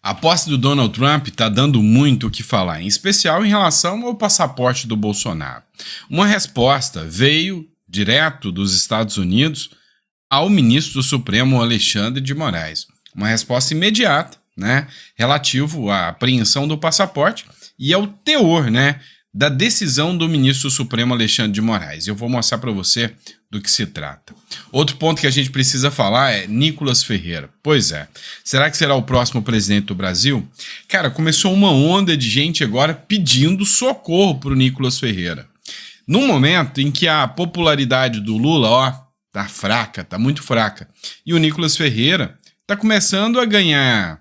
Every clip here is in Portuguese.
A posse do Donald Trump está dando muito o que falar, em especial em relação ao passaporte do Bolsonaro. Uma resposta veio direto dos Estados Unidos ao ministro do Supremo Alexandre de Moraes. Uma resposta imediata, relativo à apreensão do passaporte e ao teor, da decisão do ministro do Supremo Alexandre de Moraes. Eu vou mostrar para você do que se trata. Outro ponto que a gente precisa falar é Nicolas Ferreira. Pois é, será que será o próximo presidente do Brasil? Cara, começou uma onda de gente agora pedindo socorro para o Nicolas Ferreira. Num momento em que a popularidade do Lula, tá fraca, tá muito fraca, e o Nicolas Ferreira tá começando a ganhar,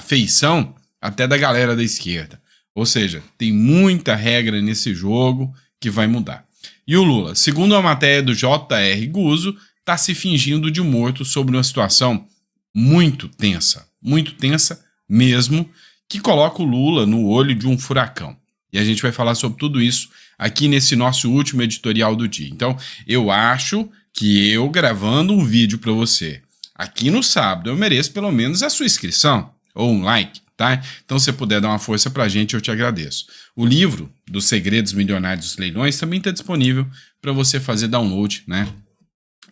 feição até da galera da esquerda. Ou seja, tem muita regra nesse jogo que vai mudar. E o Lula, segundo a matéria do J.R. Guzzo, está se fingindo de morto sobre uma situação muito tensa mesmo, que coloca o Lula no olho de um furacão. E a gente vai falar sobre tudo isso aqui nesse nosso último editorial do dia. Então, eu acho que eu gravando um vídeo para você aqui no sábado, eu mereço pelo menos a sua inscrição ou um like. Tá? Então, se você puder dar uma força pra gente, eu te agradeço. O livro dos Segredos Milionários dos Leilões também está disponível para você fazer download,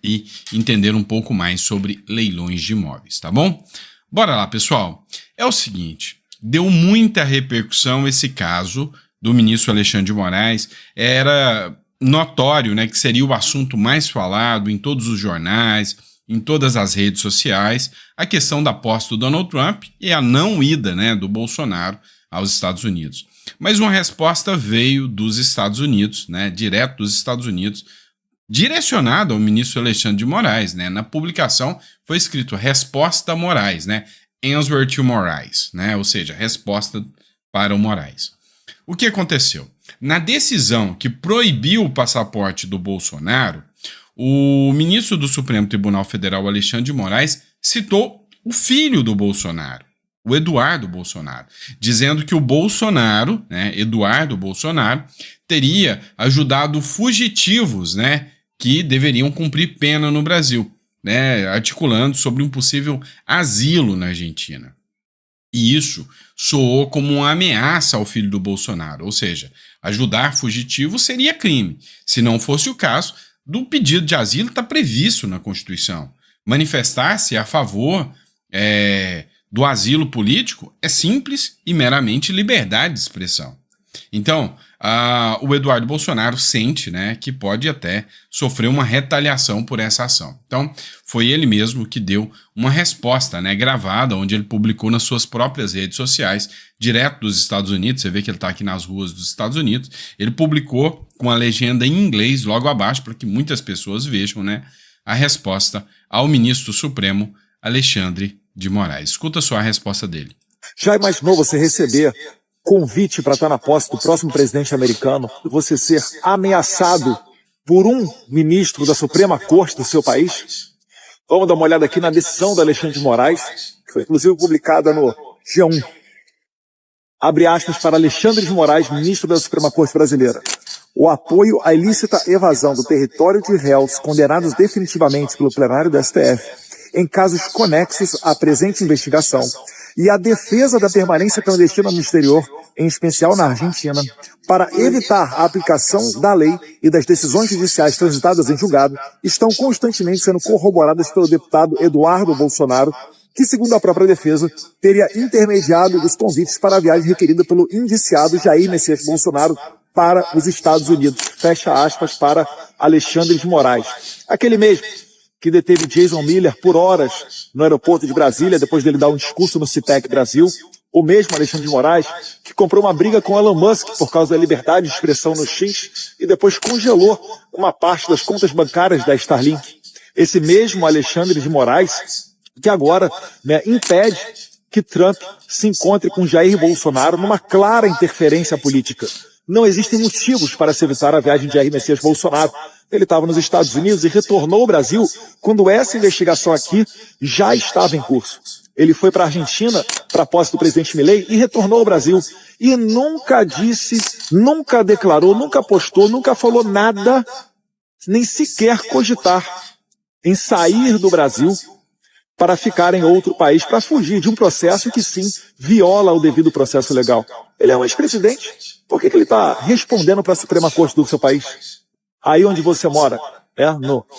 e entender um pouco mais sobre leilões de imóveis, tá bom? Bora lá, pessoal. É o seguinte, deu muita repercussão esse caso do ministro Alexandre de Moraes. Era notório, que seria o assunto mais falado em todos os jornais, em todas as redes sociais, a questão da posse do Donald Trump e a não ida, do Bolsonaro aos Estados Unidos. Mas uma resposta veio dos Estados Unidos, direto dos Estados Unidos, direcionada ao ministro Alexandre de Moraes. Na publicação foi escrito resposta Moraes, answer to Moraes, ou seja, resposta para o Moraes. O que aconteceu? Na decisão que proibiu o passaporte do Bolsonaro, o ministro do Supremo Tribunal Federal, Alexandre de Moraes, citou o filho do Bolsonaro, o Eduardo Bolsonaro, dizendo que o Bolsonaro, Eduardo Bolsonaro, teria ajudado fugitivos, que deveriam cumprir pena no Brasil, articulando sobre um possível asilo na Argentina. E isso soou como uma ameaça ao filho do Bolsonaro, ou seja, ajudar fugitivos seria crime. Se não fosse o caso, do pedido de asilo está previsto na Constituição. Manifestar-se a favor do asilo político é simples e meramente liberdade de expressão. Então, o Eduardo Bolsonaro sente que pode até sofrer uma retaliação por essa ação. Então, foi ele mesmo que deu uma resposta gravada, onde ele publicou nas suas próprias redes sociais, direto dos Estados Unidos. Você vê que ele está aqui nas ruas dos Estados Unidos. Ele publicou com a legenda em inglês logo abaixo, para que muitas pessoas vejam a resposta ao ministro Supremo Alexandre de Moraes. Escuta só a resposta dele. Já imaginou você receber convite para estar na posse do próximo presidente americano, você ser ameaçado por um ministro da Suprema Corte do seu país? Vamos dar uma olhada aqui na decisão do Alexandre de Moraes, que foi inclusive publicada no G1. Abre aspas para Alexandre de Moraes, ministro da Suprema Corte Brasileira. O apoio à ilícita evasão do território de réus condenados definitivamente pelo plenário do STF em casos conexos à presente investigação e a defesa da permanência clandestina no exterior, em especial na Argentina, para evitar a aplicação da lei e das decisões judiciais transitadas em julgado, estão constantemente sendo corroboradas pelo deputado Eduardo Bolsonaro, que, segundo a própria defesa, teria intermediado os convites para a viagem requerida pelo indiciado Jair Messias Bolsonaro para os Estados Unidos. Fecha aspas para Alexandre de Moraes. Aquele mesmo que deteve Jason Miller por horas no aeroporto de Brasília, depois dele dar um discurso no CITEC Brasil. O mesmo Alexandre de Moraes, que comprou uma briga com Elon Musk por causa da liberdade de expressão no X e depois congelou uma parte das contas bancárias da Starlink. Esse mesmo Alexandre de Moraes, que agora impede que Trump se encontre com Jair Bolsonaro numa clara interferência política. Não existem motivos para se evitar a viagem de Jair Messias Bolsonaro. Ele estava nos Estados Unidos e retornou ao Brasil quando essa investigação aqui já estava em curso. Ele foi para a Argentina, para a posse do presidente Milei, e retornou ao Brasil. E nunca disse, nunca declarou, nunca postou, nunca falou nada, nem sequer cogitar em sair do Brasil para ficar em outro país, para fugir de um processo que sim viola o devido processo legal. Ele é um ex-presidente. Por que ele está respondendo para a Suprema Corte do seu país? Aí onde você mora,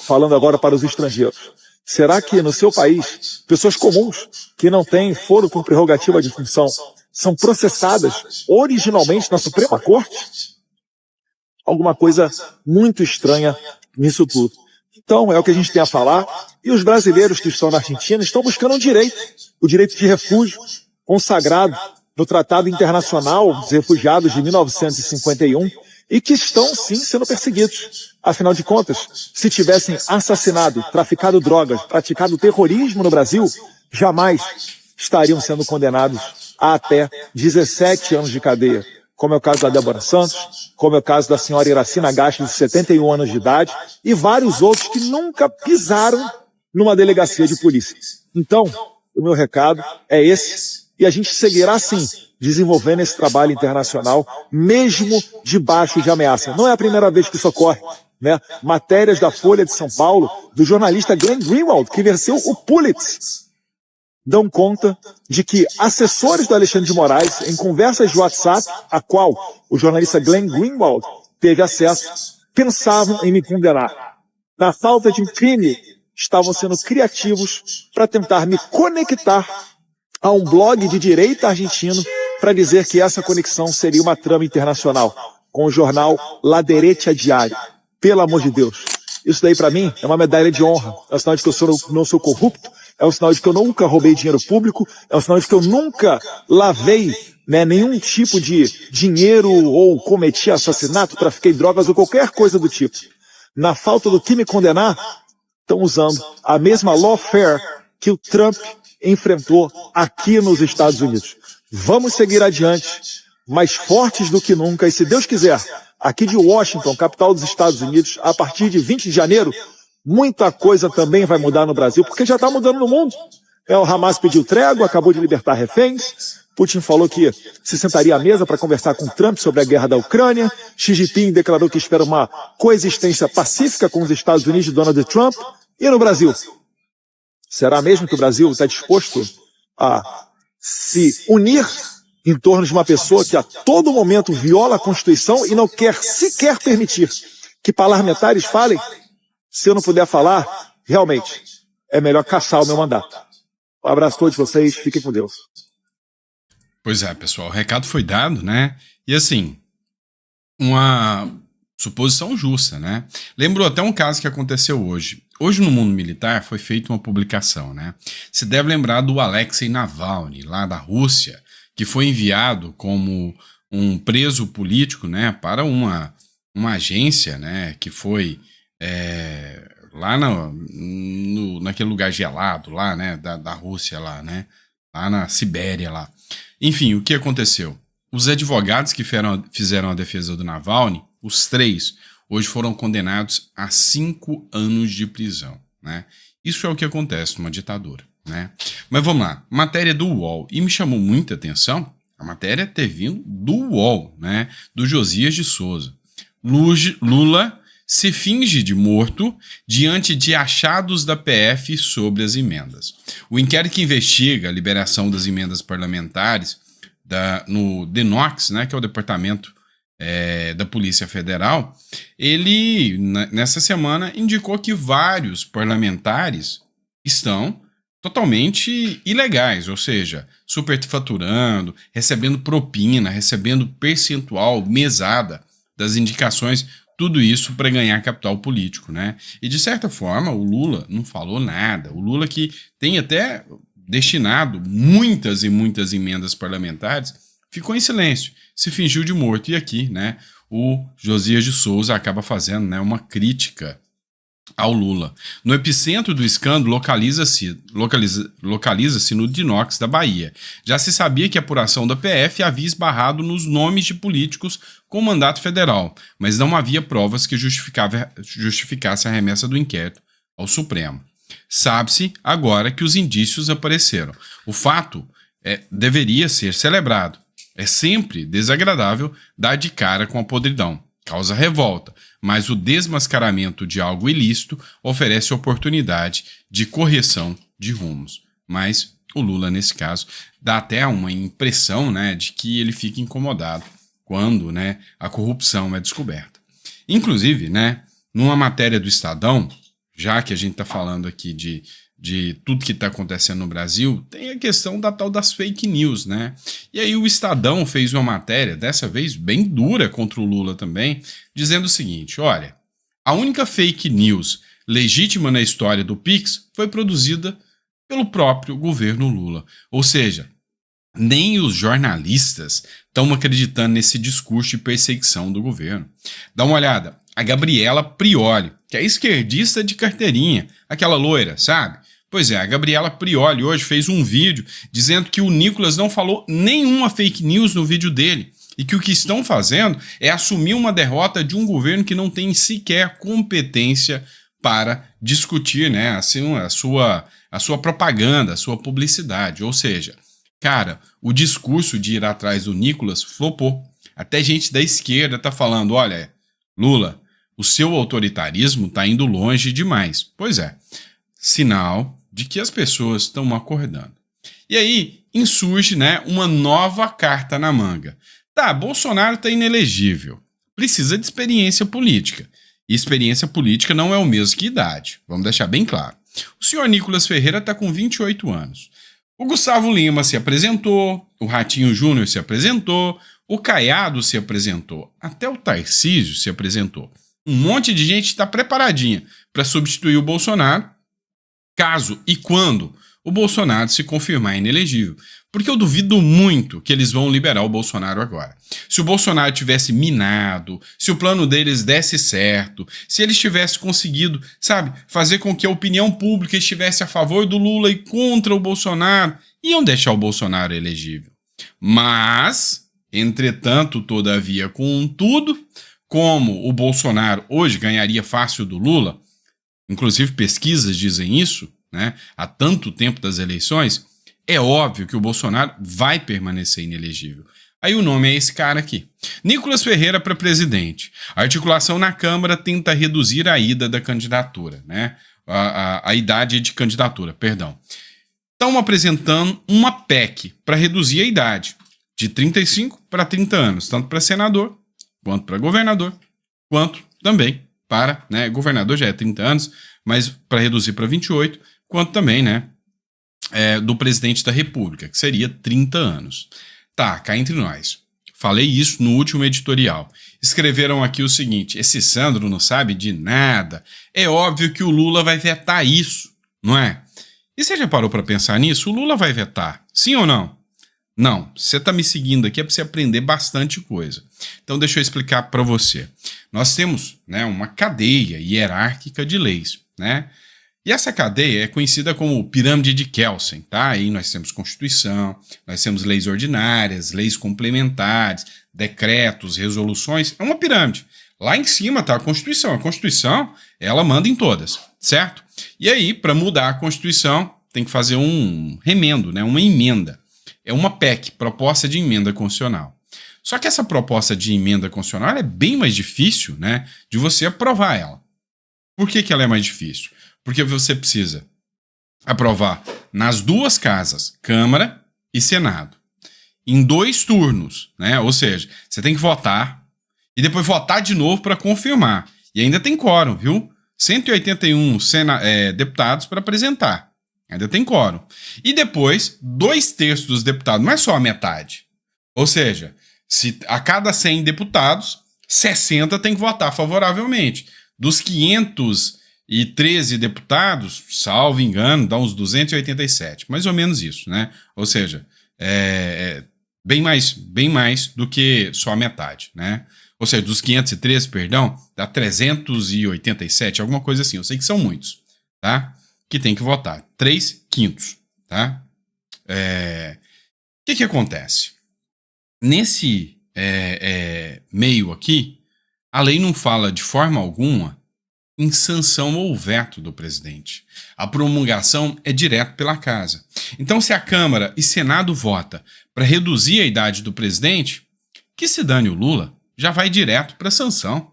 falando agora para os estrangeiros. Será que no seu país, pessoas comuns que não têm foro por prerrogativa de função são processadas originalmente na Suprema Corte? Alguma coisa muito estranha nisso tudo. Então, é o que a gente tem a falar. E os brasileiros que estão na Argentina estão buscando um direito, o direito de refúgio, consagrado no Tratado Internacional dos Refugiados de 1951, e que estão, sim, sendo perseguidos. Afinal de contas, se tivessem assassinado, traficado drogas, praticado terrorismo no Brasil, jamais estariam sendo condenados a até 17 anos de cadeia, como é o caso da Débora Santos, como é o caso da senhora Iracina Gastos, de 71 anos de idade, e vários outros que nunca pisaram numa delegacia de polícia. Então, o meu recado é esse, e a gente seguirá, sim, desenvolvendo esse trabalho internacional, mesmo debaixo de ameaça. Não é a primeira vez que isso ocorre, né? Matérias da Folha de São Paulo, do jornalista Glenn Greenwald, que venceu o Pulitzer, dão conta de que assessores do Alexandre de Moraes, em conversas de WhatsApp, a qual o jornalista Glenn Greenwald teve acesso, pensavam em me condenar. Na falta de um crime, estavam sendo criativos para tentar me conectar a um blog de direita argentino para dizer que essa conexão seria uma trama internacional, com o jornal La Derecha Diário. Pelo amor de Deus. Isso daí para mim é uma medalha de honra. É um sinal de que eu não sou corrupto, é um sinal de que eu nunca roubei dinheiro público, é um sinal de que eu nunca lavei nenhum tipo de dinheiro ou cometi assassinato, trafiquei drogas ou qualquer coisa do tipo. Na falta do que me condenar, estão usando a mesma lawfare que o Trump enfrentou aqui nos Estados Unidos. Vamos seguir adiante, mais fortes do que nunca, e se Deus quiser, aqui de Washington, capital dos Estados Unidos, a partir de 20 de janeiro, muita coisa também vai mudar no Brasil, porque já está mudando no mundo. O Hamas pediu trégua, acabou de libertar reféns, Putin falou que se sentaria à mesa para conversar com Trump sobre a guerra da Ucrânia, Xi Jinping declarou que espera uma coexistência pacífica com os Estados Unidos de Donald Trump, e no Brasil? Será mesmo que o Brasil está disposto a se unir em torno de uma pessoa que a todo momento viola a Constituição e não quer sequer permitir que parlamentares falem? Se eu não puder falar, realmente, é melhor caçar o meu mandato. Um abraço a todos vocês, fiquem com Deus. Pois é, pessoal, o recado foi dado, né? E assim, uma suposição justa, né? Lembrou até um caso que aconteceu hoje. Hoje no mundo militar foi feita uma publicação, né? Se deve lembrar do Alexei Navalny, lá da Rússia, que foi enviado como um preso político, né, para uma agência, né, que foi lá naquele lugar gelado lá, né, da Rússia lá, né, lá na Sibéria lá. Enfim, o que aconteceu? Os advogados que fizeram a defesa do Navalny, os 3, hoje foram condenados a 5 anos de prisão, né? Isso é o que acontece numa ditadura, né? Mas vamos lá, matéria do UOL, e me chamou muita atenção a matéria ter vindo do UOL, né? Do Josias de Souza. Lula se finge de morto diante de achados da PF sobre as emendas. O inquérito que investiga a liberação das emendas parlamentares no DENOX, né, que é o Departamento da Polícia Federal, ele, nessa semana, indicou que vários parlamentares estão totalmente ilegais, ou seja, superfaturando, recebendo propina, recebendo percentual, mesada das indicações, tudo isso para ganhar capital político, né? E de certa forma o Lula não falou nada. O Lula, que tem até destinado muitas e muitas emendas parlamentares, ficou em silêncio, se fingiu de morto. E aqui, né, o Josias de Souza acaba fazendo, né, uma crítica ao Lula. No epicentro do escândalo localiza-se no DINOX da Bahia. Já se sabia que a apuração da PF havia esbarrado nos nomes de políticos com mandato federal, mas não havia provas que justificassem a remessa do inquérito ao Supremo. Sabe-se agora que os indícios apareceram. O fato deveria ser celebrado. É sempre desagradável dar de cara com a podridão. causa revolta, mas o desmascaramento de algo ilícito oferece oportunidade de correção de rumos. Mas o Lula, nesse caso, dá até uma impressão, né, de que ele fica incomodado quando, né, a corrupção é descoberta. Inclusive, né, numa matéria do Estadão, já que a gente está falando aqui de tudo que está acontecendo no Brasil, tem a questão da tal das fake news, né? E aí o Estadão fez uma matéria, dessa vez bem dura contra o Lula também, dizendo o seguinte: olha, a única fake news legítima na história do Pix foi produzida pelo próprio governo Lula. Ou seja, nem os jornalistas estão acreditando nesse discurso de perseguição do governo. Dá uma olhada, a Gabriela Prioli, que é esquerdista de carteirinha, aquela loira, sabe? Pois é, a Gabriela Prioli hoje fez um vídeo dizendo que o Nicolas não falou nenhuma fake news no vídeo dele e que o que estão fazendo é assumir uma derrota de um governo que não tem sequer competência para discutir, né, assim, a sua propaganda, a sua publicidade. Ou seja, cara, o discurso de ir atrás do Nicolas flopou. Até gente da esquerda tá falando: olha, Lula, o seu autoritarismo tá indo longe demais. Pois é, sinal de que as pessoas estão acordando. E aí insurge, né, uma nova carta na manga. Tá, Bolsonaro tá inelegível, precisa de experiência política. E experiência política não é o mesmo que idade, vamos deixar bem claro. O senhor Nicolas Ferreira está com 28 anos. O Gustavo Lima se apresentou, o Ratinho Júnior se apresentou, o Caiado se apresentou, até o Tarcísio se apresentou. Um monte de gente está preparadinha para substituir o Bolsonaro, caso e quando o Bolsonaro se confirmar inelegível. Porque eu duvido muito que eles vão liberar o Bolsonaro agora. Se o Bolsonaro tivesse minado, se o plano deles desse certo, se eles tivessem conseguido, sabe, fazer com que a opinião pública estivesse a favor do Lula e contra o Bolsonaro, iam deixar o Bolsonaro elegível. Mas, entretanto, todavia, contudo, como o Bolsonaro hoje ganharia fácil do Lula, inclusive pesquisas dizem isso, né, há tanto tempo das eleições, é óbvio que o Bolsonaro vai permanecer inelegível. Aí o nome é esse cara aqui. Nicolas Ferreira para presidente. A articulação na Câmara tenta reduzir a ida da candidatura, né? A idade de candidatura, perdão. Estão apresentando uma PEC para reduzir a idade de 35 para 30 anos, tanto para senador, quanto para governador, quanto também para, né, governador já é 30 anos, mas para reduzir para 28, quanto também, né, do presidente da República, que seria 30 anos. Tá, cá entre nós. Falei isso no último editorial. Escreveram aqui o seguinte: esse Sandro não sabe de nada. É óbvio que o Lula vai vetar isso, não é? E você já parou para pensar nisso? O Lula vai vetar, sim ou não? Não, você está me seguindo aqui é para você aprender bastante coisa. Então deixa eu explicar para você. Nós temos, né, uma cadeia hierárquica de leis, né? E essa cadeia é conhecida como pirâmide de Kelsen, tá? Aí nós temos Constituição, nós temos leis ordinárias, leis complementares, decretos, resoluções. É uma pirâmide. Lá em cima está a Constituição. A Constituição, ela manda em todas, certo? E aí, para mudar a Constituição, tem que fazer um remendo, né? Uma emenda. É uma PEC, proposta de emenda constitucional. Só que essa proposta de emenda constitucional é bem mais difícil, né, de você aprovar ela. Por que ela é mais difícil? Porque você precisa aprovar nas duas casas, Câmara e Senado, em 2 turnos, né? Ou seja, você tem que votar e depois votar de novo para confirmar. E ainda tem quórum, viu? 181 deputados para apresentar. Ainda tem quórum. E depois, 2/3 dos deputados, não é só a metade. Ou seja, se a cada 100 deputados, 60 tem que votar favoravelmente. Dos 513 deputados, salvo engano, dá uns 287, mais ou menos isso, né? Ou seja, bem mais do que só a metade, né? Ou seja, dos 513, perdão, dá 387, alguma coisa assim. Eu sei que são muitos, tá? Que tem que votar. 3/5, tá? O que acontece? Nesse meio aqui, a lei não fala de forma alguma em sanção ou veto do presidente. A promulgação é direto pela casa. Então, se a Câmara e Senado vota para reduzir a idade do presidente, que se dane o Lula, já vai direto para sanção.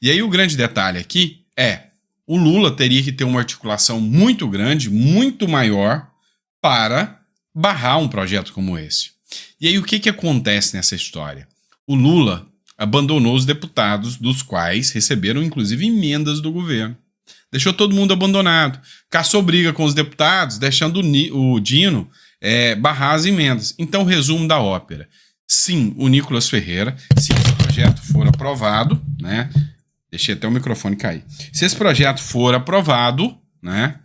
E aí o grande detalhe aqui é, o Lula teria que ter uma articulação muito grande, muito maior, para barrar um projeto como esse. E aí o que acontece nessa história? O Lula abandonou os deputados, dos quais receberam inclusive emendas do governo. Deixou todo mundo abandonado. Caçou briga com os deputados, deixando o Dino barrar as emendas. Então, resumo da ópera. Sim, o Nicolas Ferreira, se esse projeto for aprovado, né? Deixei até o microfone cair. Se esse projeto for aprovado, né?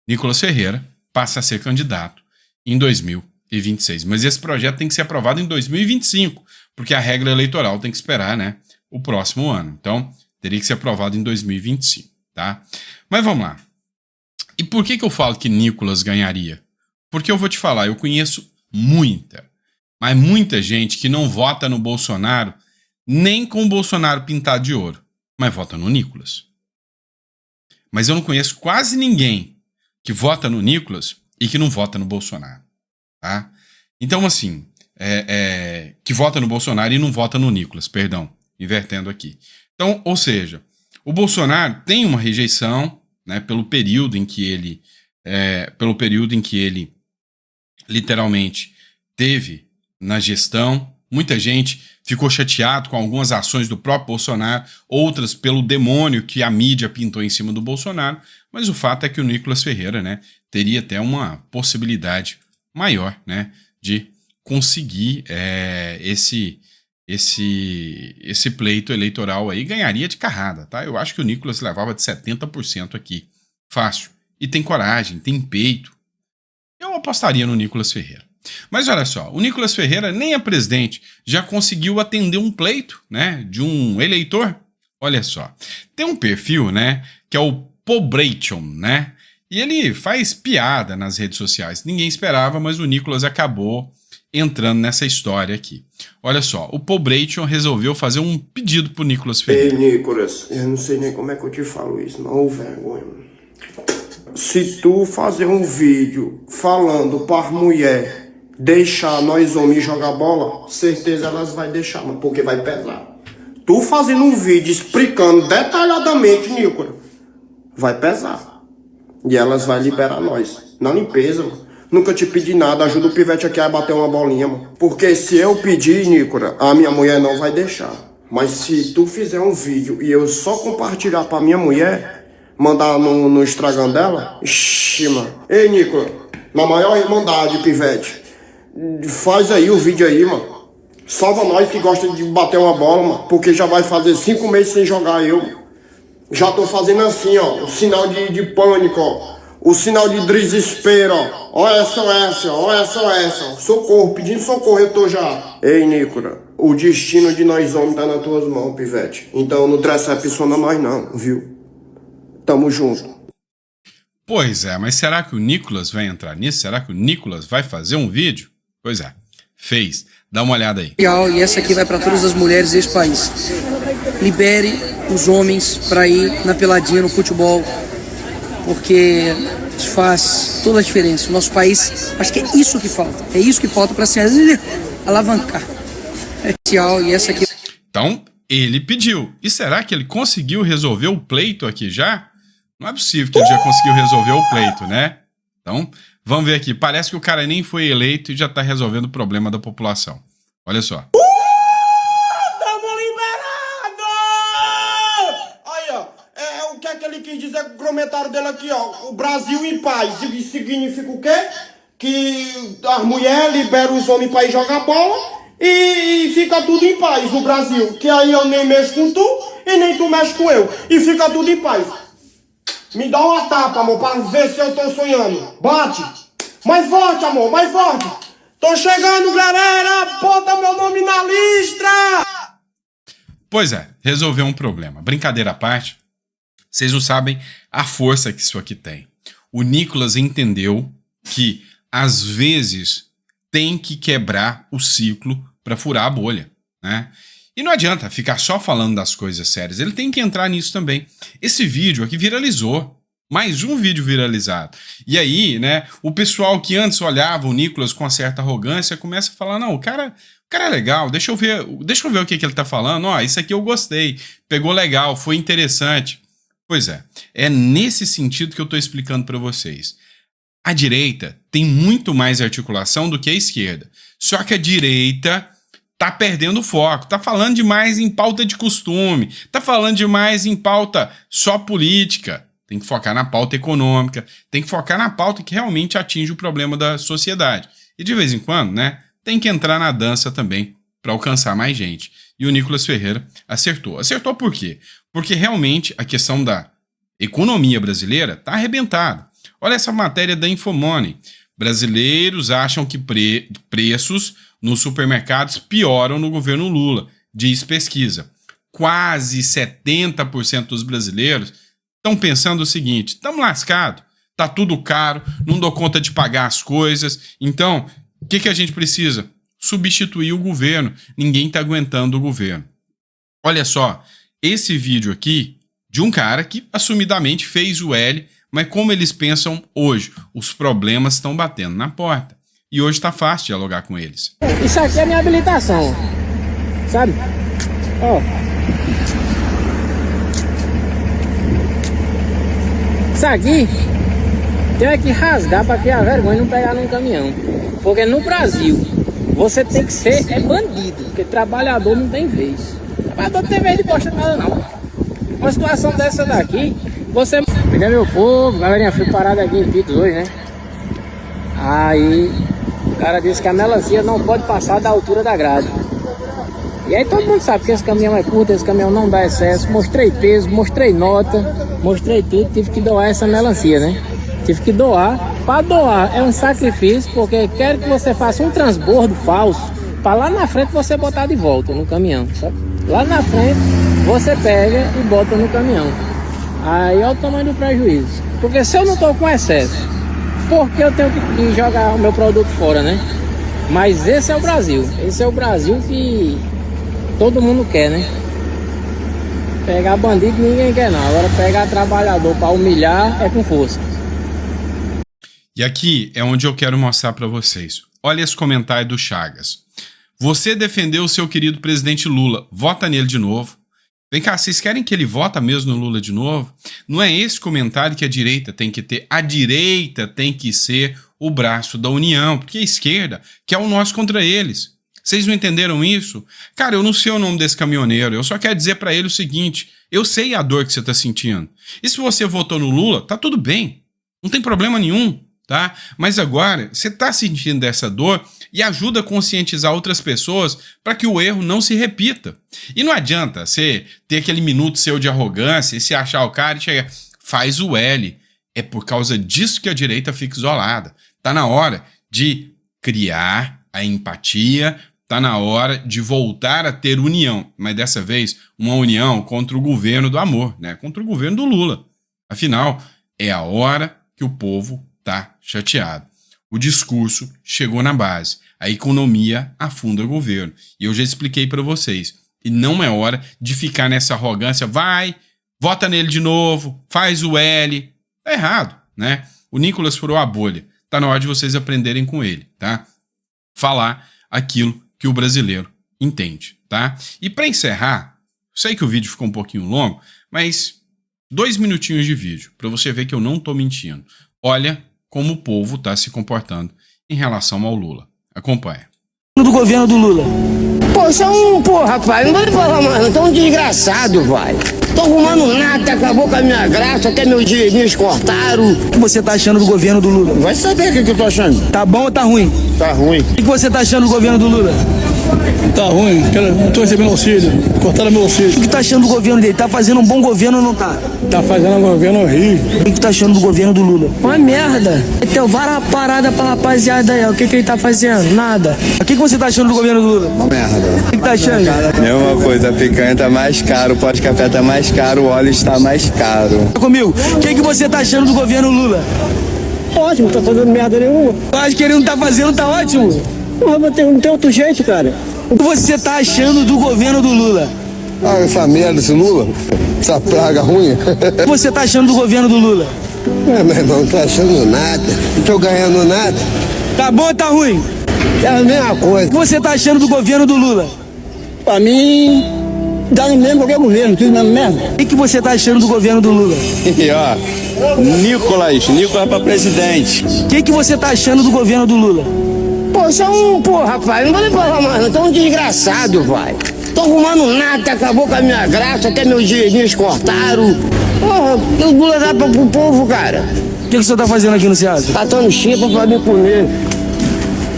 Nicolas Ferreira passa a ser candidato em 2026. Mas esse projeto tem que ser aprovado em 2025, porque a regra eleitoral tem que esperar, né, o próximo ano. Então, teria que ser aprovado em 2025, tá? Mas vamos lá. E por que eu falo que Nicolas ganharia? Porque eu vou te falar, eu conheço mas muita gente que não vota no Bolsonaro nem com o Bolsonaro pintado de ouro, mas vota no Nicolas. Mas eu não conheço quase ninguém que vota no Nicolas e que não vota no Bolsonaro, tá? Então, assim, que vota no Bolsonaro e não vota no Nicolas, perdão, invertendo aqui. Então, ou seja, o Bolsonaro tem uma rejeição, né, pelo período em que ele literalmente teve na gestão. Muita gente ficou chateado com algumas ações do próprio Bolsonaro, outras pelo demônio que a mídia pintou em cima do Bolsonaro, mas o fato é que o Nicolas Ferreira, né, teria até uma possibilidade maior, né, de conseguir esse pleito eleitoral aí, ganharia de carrada, tá? Eu acho que o Nicolas levava de 70% aqui, fácil, e tem coragem, tem peito. Eu apostaria no Nicolas Ferreira. Mas olha só, o Nicolas Ferreira nem é presidente, já conseguiu atender um pleito, né, de um eleitor. Olha só, tem um perfil, né, que é o Pobration, né, e ele faz piada nas redes sociais. Ninguém esperava, mas o Nicolas acabou entrando nessa história aqui. Olha só, o Pobration resolveu fazer um pedido pro Nicolas Ferreira. Ei, Nicolas, eu não sei nem como é que eu te falo isso, não, vergonha. Se tu fazer um vídeo falando para mulher deixar nós homens jogar bola, certeza elas vai deixar, mano, porque vai pesar. Tu fazendo um vídeo explicando detalhadamente, Nicolas, vai pesar. E elas vai liberar nós. Na limpeza, mano. Nunca te pedi nada, ajuda o pivete aqui a bater uma bolinha, mano. Porque se eu pedir, Nicolas, a minha mulher não vai deixar. Mas se tu fizer um vídeo e eu só compartilhar pra minha mulher, mandar no Instagram dela, ixi, mano. Ei, Nicolas, na maior irmandade, pivete, faz aí o vídeo aí, mano. Salva nós que gosta de bater uma bola, mano. Porque já vai fazer 5 meses sem jogar eu. Já tô fazendo assim, ó, o sinal de pânico, ó. O sinal de desespero, ó. Ó SOS, ó SOS. Socorro, pedindo socorro eu tô já. Ei, Nicolas, o destino de nós homens tá nas tuas mãos, pivete. Então não decepciona mais não, viu? Tamo junto. Pois é, mas será que o Nicolas vai entrar nisso? Será que o Nicolas vai fazer um vídeo? Pois é, fez. Dá uma olhada aí. E essa aqui vai para todas as mulheres desse país. Libere os homens para ir na peladinha no futebol, porque isso faz toda a diferença. O nosso país, acho que é isso que falta. É isso que falta para se alavancar. E essa aqui. Então, ele pediu. E será que ele conseguiu resolver o pleito aqui já? Não é possível que ele já conseguiu resolver o pleito, né? Então, vamos ver aqui. Parece que o cara nem foi eleito e já tá resolvendo o problema da população. Olha só. Tamo liberado! Aí, ó. O que é que ele quis dizer com o comentário dele aqui, ó? O Brasil em paz. Significa o quê? Que as mulheres liberam os homens pra ir jogar bola e fica tudo em paz no Brasil. Que aí eu nem mexo com tu e nem tu mexe com eu. E fica tudo em paz. Me dá uma tapa, amor, pra ver se eu tô sonhando. Bate! Mais forte, amor, mais forte! Tô chegando, galera! Bota meu nome na lista! Pois é, resolveu um problema. Brincadeira à parte, vocês não sabem a força que isso aqui tem. O Nicolas entendeu que, às vezes, tem que quebrar o ciclo para furar a bolha, né? E não adianta ficar só falando das coisas sérias, ele tem que entrar nisso também. Esse vídeo aqui viralizou, Mais um vídeo viralizado. E aí, né, o pessoal que antes olhava o Nicolas com uma certa arrogância começa a falar, não, o cara é legal, deixa eu ver o que ele tá falando. Ó, isso aqui eu gostei, pegou legal, foi interessante. Pois é nesse sentido que eu tô explicando para vocês. A direita tem muito mais articulação do que a esquerda. Só que a direita tá perdendo o foco, tá falando demais em pauta de costume, tá falando demais em pauta só política. Tem que focar na pauta econômica, tem que focar na pauta que realmente atinge o problema da sociedade. E de vez em quando, né, tem que entrar na dança também para alcançar mais gente. E o Nicolas Ferreira acertou. Acertou por quê? Porque realmente a questão da economia brasileira tá arrebentada. Olha essa matéria da Infomoney. Brasileiros acham que preços nos supermercados pioram no governo Lula, diz pesquisa. Quase 70% dos brasileiros estão pensando o seguinte, estamos lascados, tá tudo caro, não dou conta de pagar as coisas, então o que a gente precisa? Substituir o governo, ninguém está aguentando o governo. Olha só, esse vídeo aqui de um cara que assumidamente fez o L, mas como eles pensam hoje, os problemas estão batendo na porta. E hoje está fácil dialogar com eles. Isso aqui é minha habilitação, sabe? Ó. Isso aqui tem que rasgar para criar vergonha e não pegar num caminhão. Porque no Brasil você tem que ser bandido, porque trabalhador não tem vez. Trabalhador não tem vez de bosta nada não. Uma situação dessa daqui, você... Cadê meu povo? Galerinha, fui parado aqui em Pitos hoje, né? Aí o cara disse que a melancia não pode passar da altura da grade. E aí todo mundo sabe que esse caminhão é curto, esse caminhão não dá excesso. Mostrei peso, mostrei nota, mostrei tudo, tive que doar essa melancia, né? Tive que doar. Para doar é um sacrifício, porque quero que você faça um transbordo falso, para lá na frente você botar de volta no caminhão, sabe? Lá na frente você pega e bota no caminhão. Aí olha o tamanho do prejuízo. Porque se eu não estou com excesso, por que eu tenho que jogar o meu produto fora, né? Mas esse é o Brasil. Esse é o Brasil que todo mundo quer, né? Pegar bandido ninguém quer não. Agora pegar trabalhador para humilhar é com força. E aqui é onde eu quero mostrar para vocês. Olha esse comentário do Chagas. Você defendeu o seu querido presidente Lula. Vota nele de novo. Vem cá, vocês querem que ele vota mesmo no Lula de novo? Não é esse comentário que a direita tem que ter. A direita tem que ser o braço da união, porque a esquerda quer o nós contra eles. Vocês não entenderam isso? Cara, eu não sei o nome desse caminhoneiro, eu só quero dizer pra ele o seguinte, eu sei a dor que você tá sentindo. E se você votou no Lula, tá tudo bem, não tem problema nenhum, tá? Mas agora, você tá sentindo essa dor e ajuda a conscientizar outras pessoas para que o erro não se repita. E não adianta você ter aquele minuto seu de arrogância e se achar o cara e chegar, faz o L. É por causa disso que a direita fica isolada. Tá na hora de criar a empatia, tá na hora de voltar a ter união, mas dessa vez uma união contra o governo do amor, né? Contra o governo do Lula. Afinal, é a hora que o povo tá chateado. O discurso chegou na base, a economia afunda o governo. E eu já expliquei para vocês, e não é hora de ficar nessa arrogância, vai, vota nele de novo, faz o L. Tá errado, né? O Nicolas furou a bolha. Tá na hora de vocês aprenderem com ele, tá? Falar aquilo que o brasileiro entende, tá? E para encerrar, sei que o vídeo ficou um pouquinho longo, mas 2 minutinhos de vídeo, para você ver que eu não tô mentindo. Olha como o povo tá se comportando em relação ao Lula. Acompanha. Do governo do Lula. Poxa, rapaz, não vai falar mais, não, tão desgraçado, vai. Tô arrumando nada, acabou com a minha graça, até meus dinheirinhos cortaram. O que você tá achando do governo do Lula? Vai saber o que eu tô achando. Tá bom ou tá ruim? Tá ruim. O que você tá achando do governo do Lula? Tá ruim, não tô recebendo auxílio, cortaram meu auxílio. O que tá achando do governo dele? Tá fazendo um bom governo ou não tá? Tá fazendo um governo horrível. O que tá achando do governo do Lula? Uma merda. Então, várias paradas pra rapaziada aí, ó. O que ele tá fazendo? Nada. O que você tá achando do governo do Lula? Uma merda. O que tá achando? Mesma coisa, a picanha tá mais caro, o pó de café tá mais caro, o óleo está mais caro. Comigo, o que você tá achando do governo Lula? Ótimo, não tá fazendo merda nenhuma. Eu acho que ele não tá fazendo, tá ótimo. Não tem outro jeito, cara. O que você tá achando do governo do Lula? Ah, essa merda, esse Lula, essa praga ruim. O que você tá achando do governo do Lula? Meu irmão, não tô achando nada, não tô ganhando nada. Tá bom ou tá ruim? É a mesma coisa. O que você tá achando do governo do Lula? Pra mim, dá no mesmo qualquer governo, tudo mesmo. O que você tá achando do governo do Lula? E ó, Nicolas pra presidente. O que você tá achando do governo do Lula? Pô, rapaz, não vou nem falar mais, não. Tô um desgraçado, vai. Tô arrumando nada, acabou com a minha graça, até meus dinheirinhos cortaram. Porra, o Lula dá pro povo, cara. O que o senhor tá fazendo aqui no Ceasa? Catando chipa pra me comer.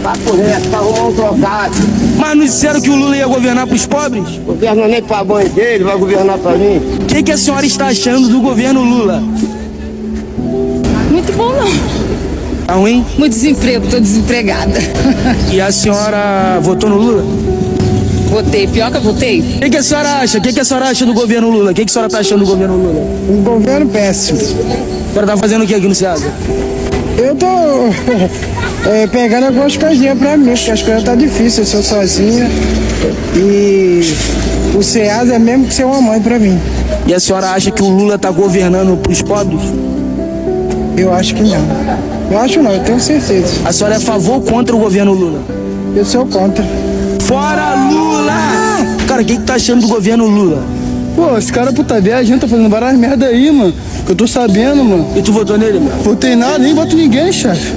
Papo reto, pra arrumar um trocado. Mas não disseram que o Lula ia governar pros pobres? Governa nem pra banho dele, vai governar pra mim. O que a senhora está achando do governo Lula? Muito bom não. Tá ruim? Muito desemprego, tô desempregada. E a senhora votou no Lula? Votei, pior que eu votei. O que a senhora acha? O que a senhora acha do governo Lula? O que a senhora tá achando do governo Lula? Um governo péssimo. A senhora tá fazendo o que aqui no Ceasa? Eu tô pegando algumas coisinhas pra mim, porque as coisas tá difíceis, eu sou sozinha. E o Ceasa é mesmo que ser uma mãe pra mim. E a senhora acha que o Lula tá governando pros pobres? Eu acho que não. Eu acho não, eu tenho certeza. A senhora é a favor ou contra o governo Lula? Eu sou contra. Fora Lula! Cara, o que tá achando do governo Lula? Pô, esse cara puta viagem tá fazendo várias merda aí, mano. Que eu tô sabendo, mano. E tu votou nele, mano? Votei nada, nem voto ninguém, chefe.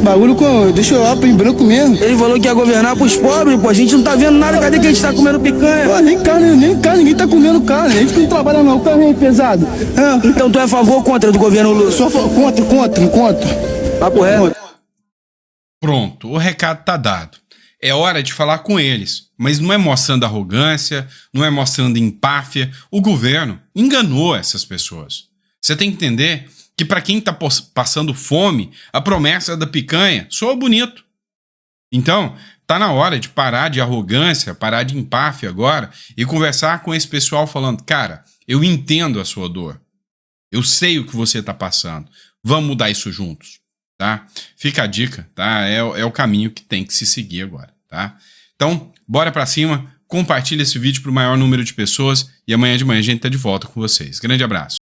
Bagulho deixa eu lá em branco mesmo. Ele falou que ia governar pros pobres, pô. A gente não tá vendo nada, cadê que a gente tá comendo picanha? Pô, nem carne, ninguém tá comendo carne. A gente não trabalha não, o carne é pesado. Então tu é a favor ou contra do governo Lula? Só contra. Papo reto. Pronto, o recado tá dado. É hora de falar com eles, mas não é mostrando arrogância, não é mostrando empáfia. O governo enganou essas pessoas. Você tem que entender que para quem tá passando fome, a promessa da picanha soa bonito. Então, tá na hora de parar de arrogância, parar de empáfia agora e conversar com esse pessoal falando, cara, eu entendo a sua dor. Eu sei o que você tá passando. Vamos mudar isso juntos, tá? Fica a dica, tá? É o caminho que tem que se seguir agora, tá? Então, bora pra cima, compartilha esse vídeo pro maior número de pessoas e amanhã de manhã a gente tá de volta com vocês. Grande abraço.